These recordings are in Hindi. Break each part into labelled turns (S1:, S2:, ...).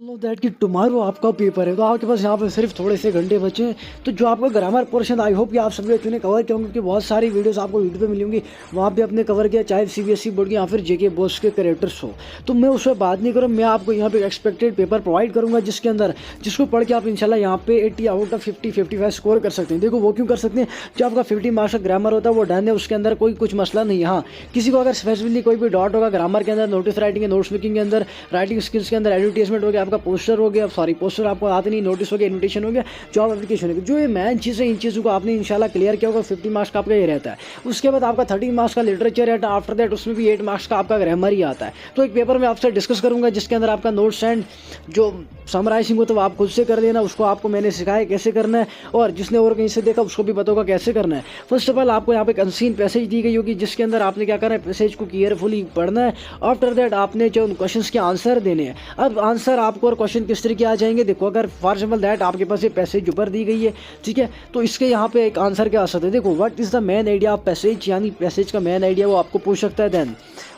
S1: नो दैट कि टुमारो आपका पेपर है, तो आपके पास यहाँ पे सिर्फ थोड़े से घंटे बचे हैं। तो जो आपका ग्रामर पोर्शन आई होप कि आप सभी बच्चों ने कवर किया होंगे, क्योंकि बहुत सारी वीडियोस आपको यूट्यूब पे मिली होंगी, वहाँ पे आपने कवर किया, चाहे सीबीएसई बोर्ड की या फिर जेके बोर्ड्स के करेक्टर्स हो। तो मैं उस पर बात नहीं करूँ, मैं आपको यहाँ पे एक्सपेक्टेड पेपर प्रोवाइड करूँगा जिसके अंदर जिसको पढ़ के आप इंशाल्लाह यहाँ पे 80 आउट ऑफ 50-55 स्कोर कर सकते हैं। देखो वो क्यों कर सकते हैं, जो आपका 50 मार्क्स का ग्रामर होता है वो डन है, उसके अंदर कोई कुछ मसला नहीं है। हाँ, किसी को अगर स्पेसिफिकली कोई भी डॉट होगा ग्रामर के अंदर, नोटिस राइटिंग के, नोट्स मेकिंग के अंदर, राइटिंग स्किल्स के अंदर, एडवर्टीजमेंट हो गया, आपका पोस्टर हो गया, सॉरी पोस्टर आपको आते नहीं, नोटिस हो गया, इन्विटेशन हो गया, जॉब एप्लीकेशन हो गया, जो ये मेन चीज़ है, इन चीज़ों को आपने इंशाल्लाह क्लियर किया होगा। 50 मार्क्स का आपका ये रहता है। उसके बाद आपका 30 मार्क्स का लिटरेचर रहता है, आफ्टर दैट उसमें भी 8 मार्क्स का आपका ग्रामर ही आता है। तो एक पेपर में आपसे डिस्कस करूंगा जिसके अंदर आपका नोट्स एंड जो समराइजिंग हो तो आप खुद से कर लेना, उसको आपको मैंने सिखाया कैसे करना है, और जिसने और कहीं से देखा उसको भी बताऊंगा कैसे करना है। फर्स्ट ऑफ ऑल आपको यहाँ पे एक अनसीन पैसेज दी गई होगी जिसके अंदर आपने क्या करना है, पैसेज को केयरफुली पढ़ना है। आफ्टर दैट आपने जो क्वेश्चंस के आंसर देने हैं। अब आंसर आपको और क्वेश्चन किस तरीके आ जाएंगे, देखो अगर फॉर एग्जाम्पल दैट आपके पास ये पैसेज ऊपर दी गई है, ठीक है, तो इसके यहाँ पे एक आंसर क्या आ सकता है। देखो what is the main idea of passage, यानी पैसेज का मेन आइडिया वो आपको पूछ सकता है। Then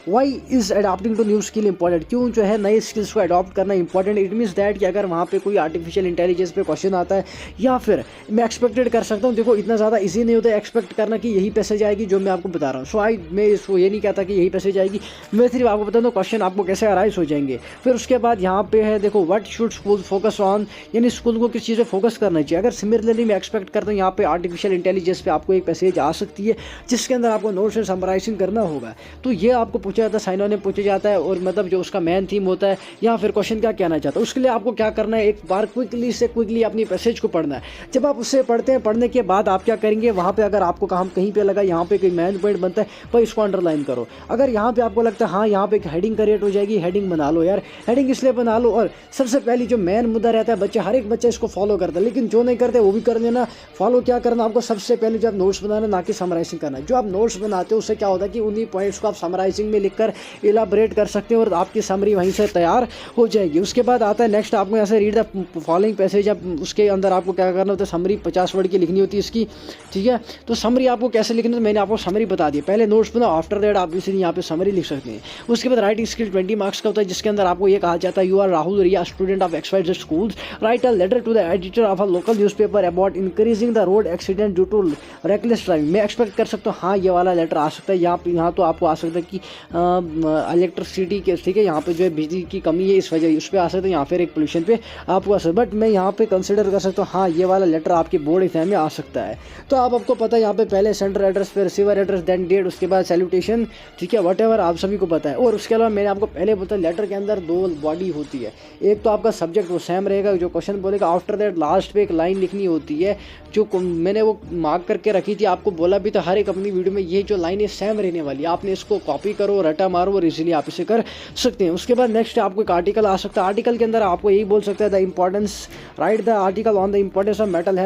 S1: why is adopting to new skill important, क्यों जो है नए स्किल्स को अडॉप्ट करना इंपॉर्टेंट। इट मीन्स दैट कि अगर वहाँ पे कोई आर्टिफिशियल इंटेलिजेंस पे क्वेश्चन आता है, या फिर मैं एक्सपेक्टेड कर सकता हूँ, देखो इतना ज़्यादा इजी नहीं होता एक्सपेक्ट करना कि यही पैसेज आएगी जो मैं आपको बता रहा हूँ। सो मैं इसको ये नहीं कहता कि यही पैसेज आएगी, मैं सिर्फ आपको बता दूँ क्वेश्चन आपको कैसे अराइज हो जाएंगे। फिर उसके बाद यहाँ पे है देखो what should school focus on, यानी स्कूल को किस चीज़ पर फोकस करना चाहिए। अगर सिमिलरली मैं एक्सपेक्ट करता हूँ यहाँ पे आर्टिफिशियल इंटेलिजेंस पे आपको एक पैसेज आ सकती है जिसके अंदर आपको नोट्स एंड समराइजिंग करना होगा, तो ये आपको पूछा जाता है, साइनों ने पूछा जाता है, और मतलब जो उसका मेन थीम होता है या फिर क्वेश्चन क्या कहना चाहता है, उसके लिए आपको क्या करना है, एक बार क्विकली अपनी पैसेज को पढ़ना है। जब आप उससे पढ़ते हैं, पढ़ने के बाद आप क्या करेंगे, वहाँ पे अगर आपको काम कहीं पे लगा यहाँ पे कोई मेन पॉइंट बनता है, भाई इसको अंडरलाइन करो। अगर यहाँ पे आपको लगता है हाँ यहाँ पे एक हेडिंग क्रिएट हो जाएगी, हेडिंग बना लो यार, हेडिंग इसलिए बना लो। और सबसे पहले जो मेन मुद्दा रहता है, बच्चे हर एक बच्चा इसको फॉलो करता है, लेकिन जो नहीं करते वो भी कर लेना। फॉलो क्या करना आपको, सबसे पहले जब नोट्स बनाना, ना कि समराइजिंग करना। जो आप नोट्स बनाते हो उससे क्या होता है कि उन्हीं पॉइंट्स को आप समराइजिंग में लिखकर इलाबरेट कर सकते हैं और आपकी समरी वहीं से तैयार हो जाएगी। उसके बाद आता है नेक्स्ट, आपको ऐसे रीड द फॉलोइंग पैसेज। अब उसके अंदर आपको क्या करना होता है, समरी 50 वर्ड की लिखनी होती है इसकी, ठीक है। तो समरी आपको कैसे लिखनी है, तो मैंने आपको समरी बता दी। पहले नोट्स बनाओ, आफ्टर दैट आप इसी यहाँ पे समरी लिख सकते हैं। उसके बाद राइटिंग स्किल 20 मार्क्स का होता है, जिसके अंदर आपको ये कहा जाता है you are Rahul Riya student of XYZ schools, write a letter to the editor of a local newspaper about increasing the road accident due to reckless driving. मैं एक्सपेक्ट कर सकता हूँ हाँ ये वाला लेटर आ सकता है यहाँ तो आपको आ सकता है कि इलेक्ट्रिसिटी के, ठीक है, यहाँ पे जो है बिजली की कमी है इस वजह उस पर आ सकता है, यहाँ फिर एक पोल्यूशन पे आपको आ सकता है। बट मैं यहाँ पे कंसिडर कर सकता हूँ हाँ ये वाला लेटर आपके बोर्ड एग्जाम में आ सकता है। तो आपको पता है यहाँ पे पहले सेंटर एड्रेस, फिर रिसीवर एड्रेस, देन डेट, उसके बाद सैल्यूटेशन, ठीक है, वट एवर आप सभी को पता है। और उसके अलावा मैंने आपको पहले बताया लेटर के अंदर 2 बॉडी होती है, एक तो आपका सब्जेक्ट वो सेम रहेगा जो क्वेश्चन बोलेगा, आफ्टर दैट लास्ट पे एक लाइन लिखनी होती है जो मैंने वो मार्क करके रखी थी, आपको बोला भी था हर एक अपनी वीडियो में, ये जो लाइन है सेम रहने वाली है, आपने इसको कॉपी करो, रटा मारो और इजीली आप इसे कर सकते हैं। उसके बाद नेक्स्ट आपको एक आर्टिकल आ सकता है, आर्टिकल के अंदर आपको यही बोल सकता है the importance, right the article on the importance of mental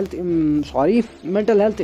S1: health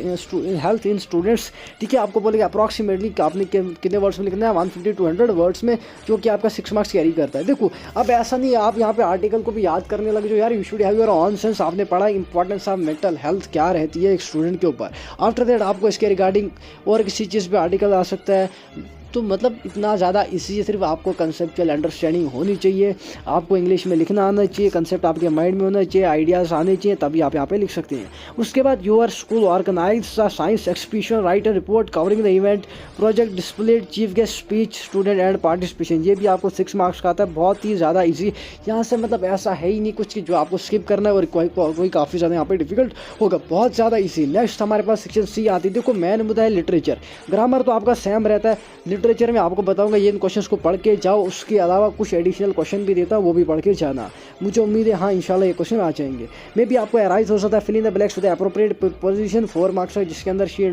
S1: in students, ठीक है। आपको बोलेगा अप्रॉक्सीमेटली आपने कितने वर्ड्स में लिखना है, 150 to 100 वर्ड्स में, जो कि आपका 6 मार्क्स कैरी करता है। देखो अब ऐसा नहीं है आप यहाँ पे आर्टिकल को भी याद करने लगे, जो यार you should have your on sense, आपने पढ़ा इंपॉर्टेंस ऑफ मेंटल हेल्थ क्या रहती है एक स्टूडेंट के ऊपर। आफ्टर दैट आपको इसके रिगार्डिंग और किसी चीज़ पे आर्टिकल आ सकता है। तो मतलब इतना ज़्यादा इसी से सिर्फ आपको कंसेप्चुअल अंडरस्टैंडिंग होनी चाहिए, आपको इंग्लिश में लिखना आना चाहिए, कंसेप्ट आपके माइंड में होना चाहिए, आइडियाज़ आने चाहिए, तभी आप यहाँ पे लिख सकते हैं। उसके बाद your school organise a science expedition, write a report covering the event, project displayed, chief guest speech, student and participation. ये भी आपको 6 मार्क्स का आता है, बहुत ही ज़्यादा ईजी। यहाँ से मतलब ऐसा है ही नहीं कुछ कि जो आपको स्किप करना है और कोई काफ़ी ज़्यादा यहाँ पे डिफिकल्ट होगा, बहुत ज़्यादा ईजी। नेक्स्ट हमारे पास सेक्शन सी आती है। देखो मेन मुद्दा है लिटरेचर, ग्रामर तो आपका सेम रहता है, लिटरेचर में आपको बताऊंगा ये इन क्वेश्चंस को पढ़ के जाओ, उसके अलावा कुछ एडिशनल क्वेश्चन भी देता हूँ वो भी पढ़ के जाना। मुझे उम्मीद है हाँ इंशाल्लाह ये क्वेश्चन आ जाएंगे। मे भी आपको अराइज हो सकता है fill in the blanks with appropriate position, 4 marks है, जिसके अंदर she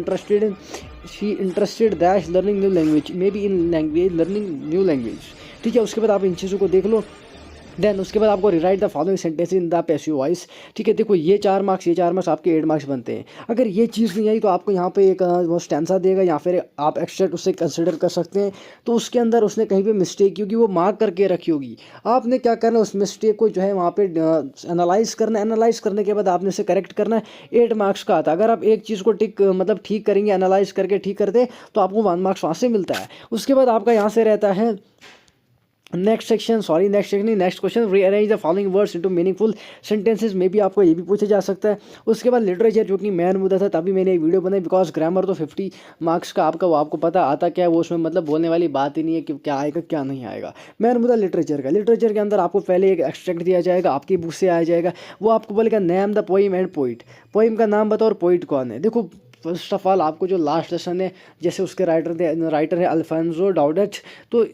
S1: interested dash learning new language, maybe in language learning new language, ठीक है। उसके बाद आप इन चीज़ों को देख लो। देन उसके बाद आपको rewrite the following sentence in the passive voice, ठीक है। देखो ये 4 मार्क्स आपके 8 मार्क्स बनते हैं। अगर ये चीज़ नहीं आई तो आपको यहाँ पे एक वो स्टैंसा देगा या फिर आप एक्स्ट्रा उससे कंसिडर कर सकते हैं। तो उसके अंदर उसने कहीं पे मिस्टेक की होगी, वो मार्क करके रखी होगी, आपने क्या करना है उस मिस्टेक को जो है वहाँ पे एनालाइज करना है, एनालाइज करने के बाद आपने उसे करेक्ट करना है। 8 मार्क्स का आता है। अगर आप एक चीज़ को मतलब ठीक करेंगे, एनालाइज करके ठीक करते तो आपको 1 मार्क्स वहाँ से मिलता है। उसके बाद आपका यहाँ से रहता है next question, rearrange the following words into meaningful sentences में भी आपको ये भी पूछा जा सकता है। उसके बाद लिटरेचर, जो कि मेन मुद्दा था, तभी मैंने एक वीडियो बनाई, बिकॉज ग्रामर तो 50 मार्क्स का आपका, वो आपको पता आता क्या है, वो उसमें मतलब बोलने वाली बात ही नहीं है कि क्या आएगा क्या नहीं आएगा। मेन मुद्दा लिटरेचर का, लिटरेचर के अंदर आपको पहले एक एक्सट्रैक्ट दिया जाएगा, आपकी बुक से आ जाएगा, वो आपको बोलेगा name the poem and poet, poem का नाम बताओ और पोइट कौन है। देखो फर्स्ट ऑफ ऑल आपको जो लास्ट लेसन है, जैसे उसके राइटर है अल्फांसो डाउडेट, तो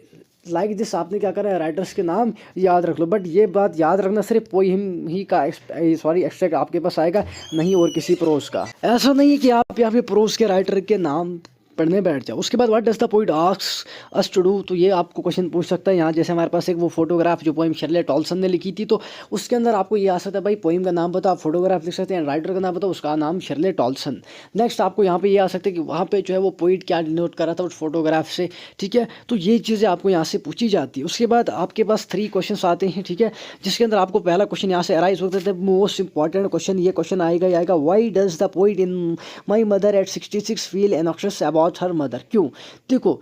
S1: लाइक दिस आपने क्या करा है, राइटर्स के नाम याद रख लो, बट ये बात याद रखना सिर्फ पोइम ही का एक्सट्रैक्ट आपके पास आएगा, नहीं और किसी प्रोज का। ऐसा नहीं है कि आप यहाँ पे प्रोज के राइटर के नाम पढ़ने बैठ जाओ। उसके बाद what does the poet asks us to do, तो ये आपको क्वेश्चन पूछ सकता है यहाँ। जैसे हमारे पास एक वो फोटोग्राफ जो पोइम शर्ले टॉल्सन ने लिखी थी, तो उसके अंदर आपको ये आ सकता है भाई पोइम का नाम बताओ, आप फोटोग्राफ लिख सकते हैं, राइटर का नाम बताओ, उसका नाम शर्ले टॉल्सन। नेक्स्ट आपको यहाँ पे ये आ सकता है कि वहाँ पे जो है वो पोइट क्या डिनोट कर रहा था उस फोटोग्राफ से, ठीक है। तो ये चीज़ें आपको यहाँ से पूछी जाती है। उसके बाद आपके पास 3 क्वेश्चन आते हैं, ठीक है, जिसके अंदर आपको पहला क्वेश्चन यहाँ से अराइज होता है, मोस्ट इंपॉर्टेंट क्वेश्चन, ये क्वेश्चन आएगा ही आएगा, why does the poet in my mother at 66 feel anxious about her mother, क्यों। देखो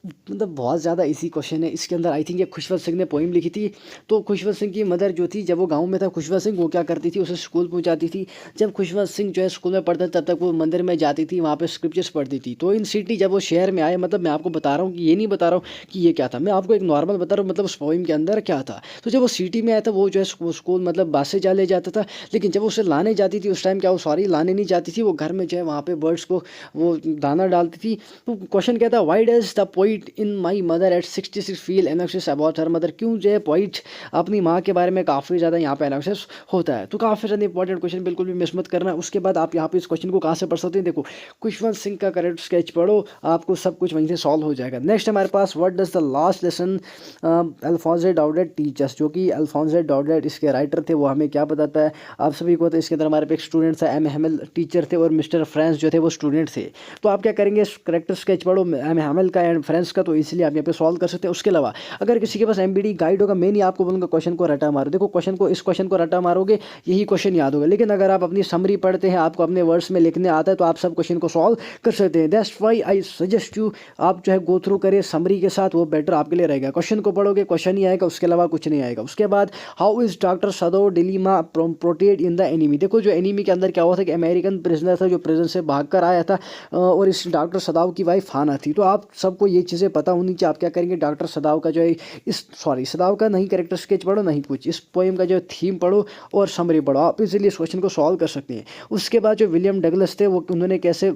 S1: मतलब बहुत ज़्यादा इजी क्वेश्चन है। इसके अंदर आई थिंक ये खुशवंत सिंह ने पोइम लिखी थी। तो खुशवंत सिंह की मदर जो थी, जब वो गांव में था, खुशवंत सिंह वो क्या करती थी, उसे स्कूल पहुंचाती थी। जब खुशवंत सिंह जो है स्कूल में पढ़ता तब तक वो मंदिर में जाती थी, वहाँ पे स्क्रिप्चर्स पढ़ती थी। तो इन सिटी जब वो शहर में आए, मतलब मैं आपको बता रहा हूँ कि ये नहीं बता रहा हूँ कि ये क्या था, मैं आपको एक नॉर्मल बता रहा हूँ मतलब उस पोइम के अंदर क्या था। तो जब वो सिटी में आया था, वो जो है स्कूल मतलब बस से जा ले जाता था, लेकिन जब उसे लाने जाती थी उस टाइम क्या, वो सॉरी लाने नहीं जाती थी, वो घर में जो है वहाँ पे बर्ड्स को वो दाना डालती थी। तो क्वेश्चन क्या था, why does the poet in my mother at 66 feel anxious about her mother, क्यों जो है पोइट अपनी माँ के बारे में काफ़ी ज़्यादा यहाँ पे एनॉक्सियस होता है। तो काफ़ी ज़्यादा इंपॉर्टेंट क्वेश्चन, बिल्कुल भी मिस मत करना। उसके बाद आप यहाँ पे इस क्वेश्चन को कहाँ से पढ़ सकते हैं, देखो खुशवंत सिंह का करेक्ट स्केच पढ़ो, आपको सब कुछ वहीं से सॉल्व हो जाएगा। नेक्स्ट हमारे पास what does the last lesson Alphonse Daudet teachers, जो कि अल्फोंसो डाउडेट इसके राइटर थे, वो हमें क्या बताता है आप सभी को। तो इसके अंदर हमारे पे एक स्टूडेंट था, एम हैमिल टीचर थे और मिस्टर फ्रांस जो थे वो स्टूडेंट थे। तो आप क्या करेंगे, करेक्टर स्केच पढ़ो एम हैमिल का एंड फ्रांस का, तो इसलिए आप यहाँ पे सॉल्व कर सकते हैं। उसके अलावा अगर किसी के पास एमबीडी गाइड होगा, मैं नहीं आपको बोलूँगा क्वेश्चन को रटा मारो, देखो इस क्वेश्चन को रटा मारोगे यही क्वेश्चन याद होगा, लेकिन अगर आप अपनी समरी पढ़ते हैं, आपको अपने वर्ड्स में लिखने आता है, तो आप सब क्वेश्चन को सॉल्व कर सकते हैं। That's why I suggest you आप जो है गो थ्रू करें समरी के साथ, वो बेटर आपके लिए रहेगा। क्वेश्चन को पढ़ोगे क्वेश्चन ही आएगा, उसके अलावा कुछ नहीं आएगा। उसके बाद हाउ इज डॉक्टर सदो डिलीमा प्रोटेड इन द एनिमी, देखो जो एनिमी के अंदर क्या हुआ था कि अमेरिकन प्रिजनर था जो प्रिजन से भाग कर आया था, और इस डॉक्टर सदाव की वाइफ हाना थी। तो आप सबको ये चीज़ें पता होनी चाहिए। आप क्या करेंगे, डॉक्टर सदाव का जो है सदाव का नहीं करेक्टर स्केच पढ़ो, नहीं कुछ, इस पोएम का जो थीम पढ़ो और समरी पढ़ो, आप इजीली इस क्वेश्चन को सॉल्व कर सकते हैं। उसके बाद जो विलियम डगलस थे, वो उन्होंने कैसे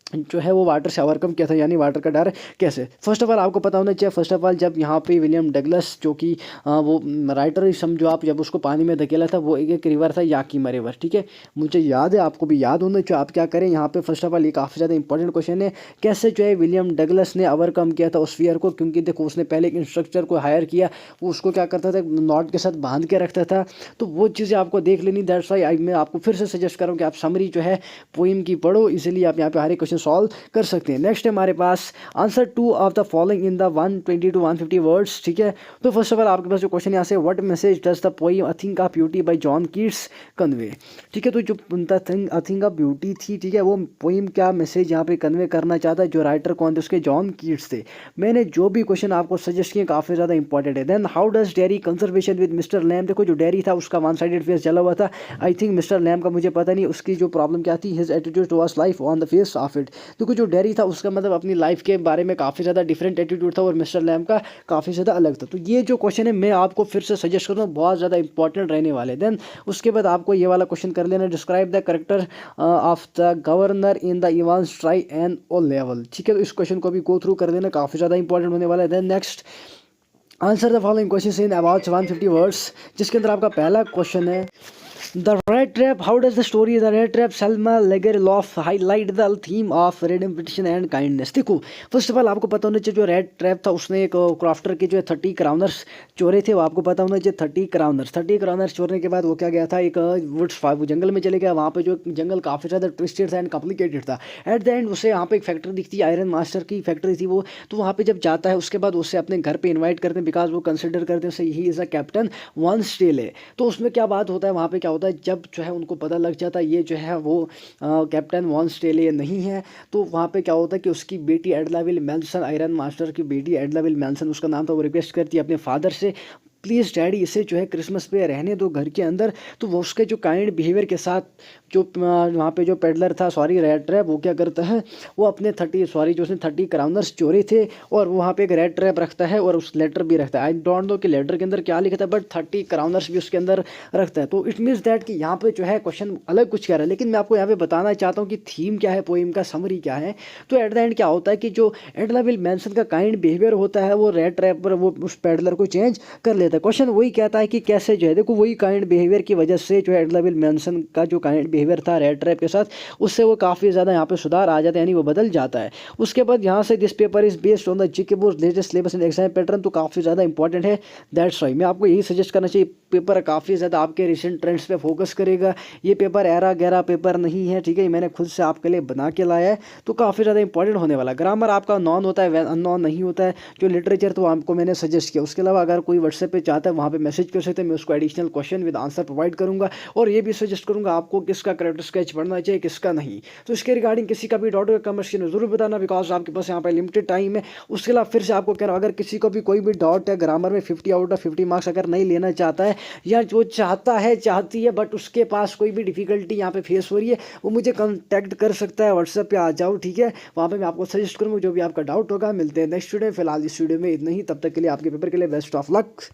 S1: जो है वो वाटर से ओवरकम किया था, यानी वाटर का डर कैसे। फर्स्ट ऑफ ऑल आपको पता होना चाहिए, फर्स्ट ऑफ ऑल जब यहाँ पे विलियम डगलस जो कि वो राइटर ही समझो आप, जब उसको पानी में धकेला था, वो एक रिवर था याकीमा रिवर, ठीक है, मुझे याद है, आपको भी याद होना चाहिए। आप क्या करें यहाँ पे, फर्स्ट ऑफ ऑल ये काफ़ी ज़्यादा इंपॉर्टेंट क्वेश्चन है, कैसे जो है विलियम डगलस ने ओवरकम किया था उस फियर को, क्योंकि देखो उसने पहले एक इंस्ट्रक्टर को हायर किया, वो उसको क्या करता था, नॉट के साथ बांध के रखता था। तो वो चीज़ें आपको देख लेनी। दैट्स व्हाई मैं आपको फिर से सजेस्ट करूँ कि आप समरी जो है पोइम की पढ़ो, इसीलिए आप यहाँ पे हर एक क्वेश्चन सॉल्व कर सकते हैं। नेक्स्ट है हमारे पास answer 2 of the following in the 120 to 150 words, ठीक है। तो फर्स्ट ऑफ ऑल आपके पास जो क्वेश्चन यहाँ से, what message does the poem a thing of beauty bye John Keats convey, ठीक है। तो जो अ थिंग ऑफ ब्यूटी थी, ठीक है, वो पोइम क्या मैसेज यहाँ पे कन्वे करना चाहता है, जो राइटर कौन थे, उसके जॉन कीट्स थे। मैंने जो भी क्वेश्चन आपको सजेस्ट किए काफ़ी ज़्यादा इंपॉर्टेंट है। Then how does dairy conservation with mister Lamb, देखो जो डेयरी था उसका वन साइडेड फेस जला हुआ था। आई थिंक मिस्टर लैम का मुझे पता नहीं उसकी जो प्रॉब्लम क्या थी, his attitude towards life on the face of it. देखो जो डेयरी था उसका मतलब अपनी लाइफ के बारे में काफ़ी ज़्यादा डिफरेंट एटीट्यूड था, और मिस्टर लैम का काफ़ी ज़्यादा अलग था। तो ये जो क्वेश्चन है मैं आपको फिर से सजेस्ट करूँगा, बहुत ज़्यादा इंपॉर्टेंट रहने वाले। देन उसके बाद आपको ये वाला क्वेश्चन कर लेना, describe the character of the governor in the Evans try and O level, ठीक है। तो इस क्वेश्चन को भी गो थ्रू कर देना, काफ़ी ज़्यादा इंपॉर्टेंट होने वाला है। Then next answer the following question in about 150 words, जिसके अंदर आपका पहला क्वेश्चन है the red trap, how does the story the red trap Selma Lagerlof highlight the theme of redemption and kindness. देखो फर्स्ट ऑफ ऑल आपको पता होना चाहिए जो रेड ट्रैप था उसने एक क्राफ्टर के जो है 30 क्राउनर्स चोरे थे, वो आपको पता होना चाहिए। 30 क्राउनर्स चोरने के बाद वो क्या गया था, एक वुड्स जंगल में चले गया। वहाँ पे जो जंगल काफ़ी ज़्यादा ट्विस्टेड था एंड कॉम्प्लिकेटेड था। एट द एंड उसे यहाँ पे एक फैक्ट्री दिखती है, आयरन मास्टर की फैक्ट्री थी वो। तो वहाँ पे जब जाता है उसके बाद उससे अपने घर पे इन्वाइट करते हैं, बिकॉज वो कंसिडर करते हैं उसे ही is a captain one stale है। तो उसमें क्या बात होता है, वहाँ पे क्या होता है, जब जो है उनको पता लग जाता है ये जो है वो कैप्टन वॉन स्टेलियन नहीं है, तो वहाँ पे क्या होता है कि उसकी बेटी एडलाविल मेल्सन, आयरन मास्टर की बेटी एडलाविल मेल्सन उसका नाम था, वो रिक्वेस्ट करती है अपने फादर से, प्लीज़ डैडी इसे जो है क्रिसमस पे रहने दो घर के अंदर। तो वो उसके जो काइंड बिहेवियर के साथ जो वहाँ पे जो पेडलर था, सॉरी रेड ट्रैप, वो क्या करता है, वो अपने 30 जो उसने 30 क्राउनर्स चोरी थे और वो वहाँ पे एक रेड ट्रैप रखता है और उस लेटर भी रखता है। आई डोंट नो कि लेटर के अंदर क्या लिखा था, बट 30 क्राउनर्स भी उसके अंदर रखता है। तो इट मीन्स दैट कि यहाँ पे जो है क्वेश्चन अलग कुछ कह रहा है, लेकिन मैं आपको यहाँ पे बताना चाहता हूँ कि थीम क्या है, पोइम का समरी क्या है। तो एट द एंड क्या होता है कि जो एडलाविल मेंशन का काइंड बिहेवियर होता है वो रेड ट्रैप पर वो उस पेडलर को चेंज कर लेता है। क्वेश्चन वही कहता है कि कैसे जो है, देखो वही काइंड बिहेवियर की वजह से जो है एडलाविल मेंशन का जो काइंड बिहेवियर था रेड ट्रैप के साथ, उससे वो काफ़ी ज़्यादा यहाँ पे सुधार आ जाता है, यानी वो बदल जाता है। उसके बाद यहाँ से this paper is based on the GK board latest syllabus and exam pattern, तो काफ़ी ज़्यादा इंपॉर्टेंट है। दैट्स वाई मैं आपको यही सजेस्ट करना चाहिए, पेपर काफ़ी ज़्यादा आपके रिसेंट ट्रेंड्स पे फोकस करेगा। ये पेपर एरा गैरा पेपर नहीं है, ठीक है, मैंने खुद से आपके लिए बना के लाया है, तो काफ़ी ज़्यादा इंपॉर्टेंट होने वाला। ग्रामर आपका नॉन होता है, अननॉन नहीं होता है। जो लिटरेचर तो आपको मैंने सजेस्ट किया, उसके अलावा अगर कोई व्हाट्सएप पे चाहता है वहाँ पे मैसेज कर सकते हैं, मैं उसको additional question with answer provide करूँगा और ये भी सजेस्ट करूँगा आपको किसका करेक्टर स्केच पढ़ना चाहिए किसका नहीं। तो इसके रिगार्डिंग किसी का भी डाउट हो कमेंट सेक्शन में जरूर बताना, बिकॉज आपके पास यहाँ पर लिमिटेड टाइम है। उसके अलावा फिर से आपको कह रहा हूँ, अगर किसी को भी कोई भी डाउट है ग्रामर में 50 आउट ऑफ 50 मार्क्स अगर नहीं लेना चाहता है, या जो चाहता है चाहती है बट उसके पास कोई भी डिफिकल्टी यहाँ पे फेस हो रही है, वो मुझे कॉन्टैक्ट कर सकता है, व्हाट्सएप पे आ जाओ, ठीक है, वहाँ पे मैं आपको सजेस्ट करूँगा जो भी आपका डाउट होगा। मिलते हैं नेक्स्ट वीडियो में, फिलहाल इस वीडियो में इतना ही, तब तक के लिए आपके पेपर के लिए बेस्ट ऑफ लक।